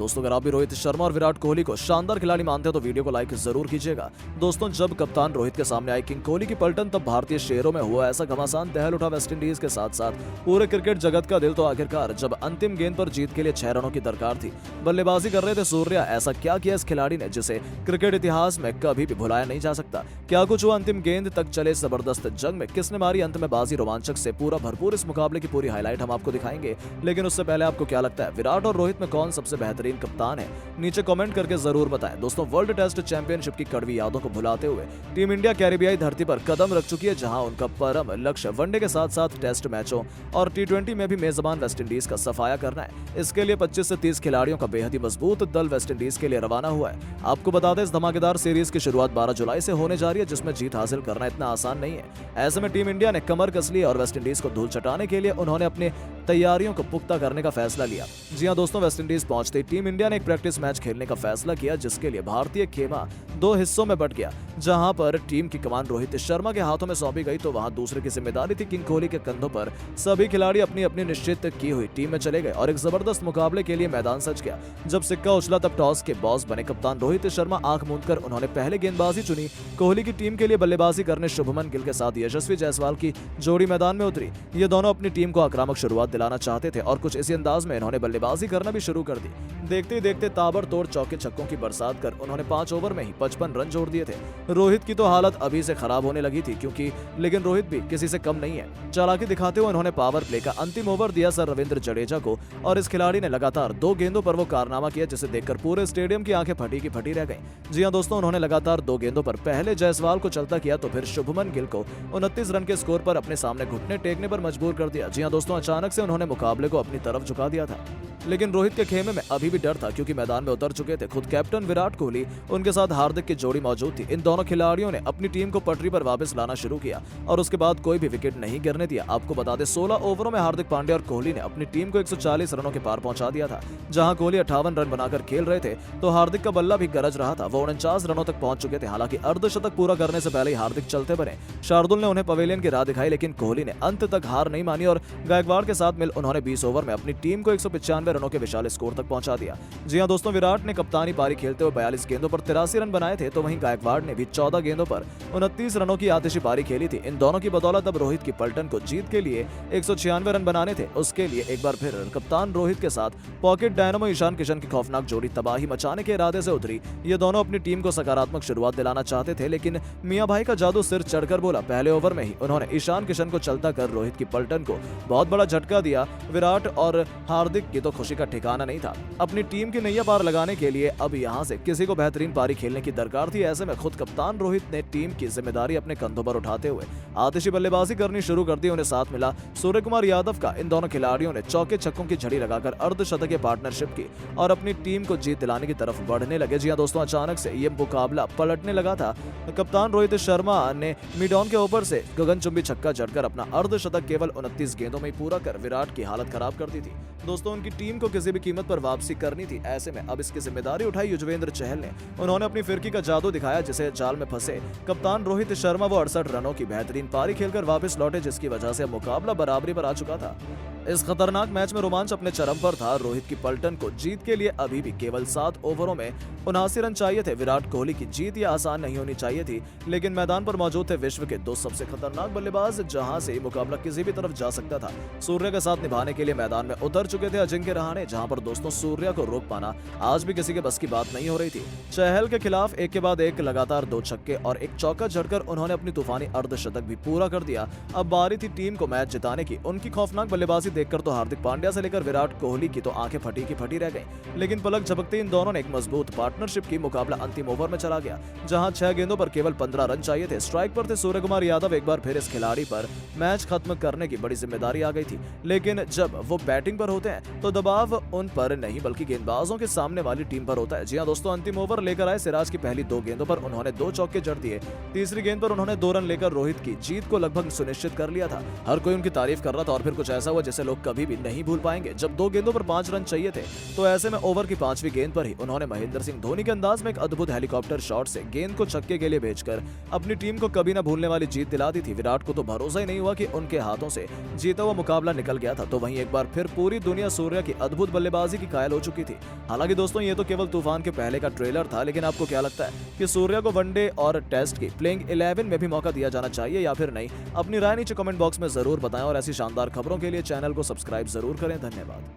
दोस्तों अगर आप भी रोहित शर्मा और विराट कोहली को शानदार खिलाड़ी मानते हो तो वीडियो को लाइक जरूर कीजिएगा। दोस्तों जब कप्तान रोहित के सामने आई किंग कोहली की पलटन तब भारतीय शेरों में हुआ ऐसा घमासान दहल उठा वेस्टइंडीज के साथ साथ पूरे क्रिकेट जगत का दिल। तो आखिरकार जब अंतिम गेंद पर जीत के लिए 6 रनों की दरकार थी, बल्लेबाजी कर रहे थे सूर्या, ऐसा क्या किया इस खिलाड़ी ने जिसे क्रिकेट इतिहास में कभी भी भुलाया नहीं जा सकता। क्या कुछ हुआ अंतिम गेंद तक चले इस जबरदस्त जंग में, किसने मारी अंत में बाजी, रोमांचक से पूरा भरपूर इस मुकाबले की पूरी हाईलाइट हम आपको दिखाएंगे। लेकिन उससे पहले आपको क्या लगता है विराट और रोहित में कौन सबसे बेहतरीन कप्तान है, नीचे कमेंट करके जरूर बताएं। दोस्तों वर्ल्ड टेस्ट चैंपियनशिप की कड़वी यादों को भुलाते हुए टीम इंडिया कैरिबियाई धरती पर कदम रख चुकी है, जहां उनका परम लक्ष्य वनडे के साथ साथ टेस्ट मैचों और T20 में भी मेजबान वेस्टइंडीज का सफाया करना है। इसके लिए 25 से 30 खिलाड़ियों का बेहद ही मजबूत दल वेस्टइंडीज के लिए रवाना हुआ है। आपको बता दें इस धमाकेदार सीरीज की शुरुआत 12 जुलाई से होने जा रही है, जिसमें जीत हासिल करना इतना आसान नहीं है। ऐसे में टीम इंडिया ने कमर कस ली और वेस्टइंडीज को धूल चटाने के लिए उन्होंने अपने तैयारियों को पुख्ता करने का फैसला लिया। जी हां दोस्तों, वेस्टइंडीज पहुंचते ही टीम इंडिया ने एक प्रैक्टिस मैच खेलने का फैसला किया, जिसके लिए भारतीय खेमा 2 हिस्सों में बट गया। जहां पर टीम की कमान रोहित शर्मा के हाथों में सौंपी गई तो वहां दूसरे की जिम्मेदारी थी किंग कोहली के कंधों पर। सभी खिलाड़ी अपनी अपनी निश्चित की हुई टीम में चले गए और एक जबरदस्त मुकाबले के लिए मैदान सज गया। जब सिक्का उछला तब टॉस के बॉस बने कप्तान रोहित शर्मा आंख मूंदकर उन्होंने पहले गेंदबाजी चुनी। कोहली की टीम के लिए बल्लेबाजी करने शुभमन गिल के साथ यशस्वी जायसवाल की जोड़ी मैदान में उतरी। ये दोनों अपनी टीम को आक्रामक शुरुआत दिलाना चाहते थे और कुछ इसी अंदाज में इन्होंने बल्लेबाजी करना भी शुरू कर दी। देखते ही देखते ताबड़तोड़ चौके छक्कों की बरसात कर उन्होंने 5 ओवर में ही 55 रन जोड़ दिए थे। रोहित की तो हालत अभी से खराब होने लगी थी लेकिन रोहित भी किसी से कम नहीं है। चालाकी दिखाते हुए उन्होंने पावर प्ले का अंतिम ओवर दिया सर रविंद्र जडेजा को और इस खिलाड़ी ने लगातार 2 गेंदों पर वो कारनामा किया जिसे देखकर पूरे स्टेडियम की आंखें फटी की फटी रह गईं। जी हां दोस्तों, उन्होंने लगातार 2 गेंदों पर पहले जायसवाल को चलता किया तो फिर शुभमन गिल को 29 रन के स्कोर पर अपने सामने घुटने टेकने पर मजबूर कर दिया। जी हां दोस्तों, अचानक से उन्होंने मुकाबले को अपनी तरफ झुका दिया था। लेकिन रोहित के खेमे में अभी भी डर था क्योंकि मैदान में उतर चुके थे खुद कैप्टन विराट कोहली, उनके साथ हार्दिक की जोड़ी मौजूद थी। इन दोनों खिलाड़ियों ने अपनी टीम को पटरी पर वापस लाना शुरू किया और उसके बाद कोई भी विकेट नहीं गिरने दिया। आपको बता दें 16 ओवरों में हार्दिक पांड्या और कोहली ने अपनी टीम को 140 रनों के पार पहुंचा दिया था। जहां कोहली 58 रन बनाकर खेल रहे थे तो हार्दिक का बल्ला भी गरज रहा था। वो 49 रनों तक पहुंच चुके थे। हालांकि अर्धशतक पूरा करने से पहले ही हार्दिक चलते बने। शार्दुल ने उन्हें पवेलियन की राह दिखाई, लेकिन कोहली ने अंत तक हार नहीं मानी और गायकवाड़ के साथ मिल उन्होंने 20 ओवर में अपनी टीम को 195 रनों के विशाल स्कोर तक पहुंचा दिया। जी हां दोस्तों, विराट ने कप्तानी पारी खेलते हुए 42 गेंदों पर 83 रन बनाए थे तो वहीं गायकवाड़ ने भी 14 गेंदों पर 29 रनों की आतिशी पारी खेली थी। इन दोनों की बदौलत अब रोहित की पलटन को जीत के लिए 196 रन बनाने थे। उसके लिए एक बार फिर कप्तान रोहित के साथ पॉकेट डायनामो ईशान किशन की खौफनाक जोड़ी तबाही मचाने के इरादे से उतरी। ये दोनों अपनी टीम को सकारात्मक शुरुआत दिलाना चाहते थे, लेकिन मियां भाई का जादू सिर चढ़कर बोला। पहले ओवर में ही उन्होंने ईशान किशन को चलता कर रोहित की पलटन को बहुत बड़ा झटका दिया। विराट और हार्दिक की तो खुशी का ठिकाना नहीं था। अपनी टीम की नैया पार लगाने के लिए अब यहां से किसी को बेहतरीन पारी खेलने की दरकार थी। ऐसे में खुद कप्तान रोहित ने टीम की जिम्मेदारी अपने कंधों पर उठाते हुए आतिशी बल्लेबाजी करनी शुरू कर दी। उन्हें साथ मिला सूर्य कुमार यादव का। इन दोनों खिलाड़ियों ने चौके छक्कों की झड़ी लगाकर अर्धशतकीय पार्टनरशिप की और अपनी टीम को जीत दिलाने की तरफ बढ़ने लगे। जी हां दोस्तों, अचानक से यह मुकाबला पलटने लगा था। कप्तान रोहित शर्मा ने मिडॉन के ऊपर से गगनचुंबी छक्का जड़कर अपना अर्धशतक केवल 29 गेंदों में पूरा कर विराट की हालत खराब कर दी थी। दोस्तों, उनकी टीम को किसी भी कीमत पर वापसी करनी थी। ऐसे में अब इसकी जिम्मेदारी उठाई युजवेंद्र चहल ने। उन्होंने अपनी फिरकी का जादू दिखाया जिसे जाल में फंसे कप्तान रोहित शर्मा वो 68 रनों की बेहतरीन पारी खेलकर वापस लौटे, जिसकी वजह से मुकाबला बराबरी पर आ चुका था। इस खतरनाक मैच में रोमांच अपने चरम पर था। रोहित की पलटन को जीत के लिए अभी भी केवल 7 ओवरों में 79 रन चाहिए थे। विराट कोहली की जीत ये आसान नहीं होनी चाहिए थी, लेकिन मैदान पर मौजूद थे विश्व के 2 सबसे खतरनाक बल्लेबाज, जहां से मुकाबला किसी भी तरफ जा सकता था। सूर्य के साथ निभाने के लिए मैदान में उतर चुके थे अजिंक्य रहाणे, जहां पर दोस्तों सूर्य को रोक पाना आज भी किसी के बस की बात नहीं हो रही थी। चहल के खिलाफ एक के बाद एक लगातार 2 छक्के और एक चौका जड़कर उन्होंने अपनी तूफानी अर्धशतक भी पूरा कर दिया। अब बारी थी टीम को मैच जिताने की। उनकी खौफनाक बल्लेबाजी देखकर तो हार्दिक पांड्या से लेकर विराट कोहली की तो आंखें फटी की फटी रह गईं। लेकिन पलक झपकते इन दोनों ने एक मजबूत पार्टनरशिप की। मुकाबला अंतिम ओवर में चला गया, जहां 6 गेंदों पर केवल 15 रन चाहिए थे। स्ट्राइक पर थे सूर्य कुमार यादव। एक बार फिर इस खिलाड़ी पर मैच खत्म करने की बड़ी जिम्मेदारी आ गई थी, लेकिन जब वो बैटिंग पर होते हैं तो दबाव उन पर नहीं बल्कि गेंदबाजों के सामने वाली टीम पर होता है। जी हां दोस्तों, अंतिम ओवर लेकर आए सिराज की पहली 2 गेंदों पर उन्होंने 2 चौके जड़ दिए। तीसरी गेंद पर उन्होंने 2 रन लेकर रोहित की जीत को लगभग सुनिश्चित कर लिया था। हर कोई उनकी तारीफ कर रहा था और फिर कुछ ऐसा हुआ जिसे जिसे लोग कभी भी नहीं भूल पाएंगे। जब 2 गेंदों पर 5 रन चाहिए थे तो ऐसे में ओवर की 5वीं गेंद पर ही उन्होंने महेंद्र सिंह धोनी के अंदाज में एक अद्भुत हेलीकॉप्टर शॉट से गेंद को छक्के के लिए भेजकर अपनी टीम को कभी न भूलने वाली जीत दिला दी थी। विराट को तो भरोसा ही नहीं हुआ कि उनके हाथों से जीता हुआ मुकाबला निकल गया था। तो वहीं एक बार फिर पूरी दुनिया सूर्या की अद्भुत बल्लेबाजी की कायल हो चुकी थी। हालांकि दोस्तों ये तो केवल तूफान के पहले का ट्रेलर था, लेकिन आपको क्या लगता है कि सूर्या को वनडे और टेस्ट की प्लेइंग 11 में भी मौका दिया जाना चाहिए या फिर नहीं? अपनी राय नीचे कमेंट बॉक्स में जरूर बताएं और ऐसी शानदार खबरों के लिए चैनल को सब्सक्राइब जरूर करें। धन्यवाद।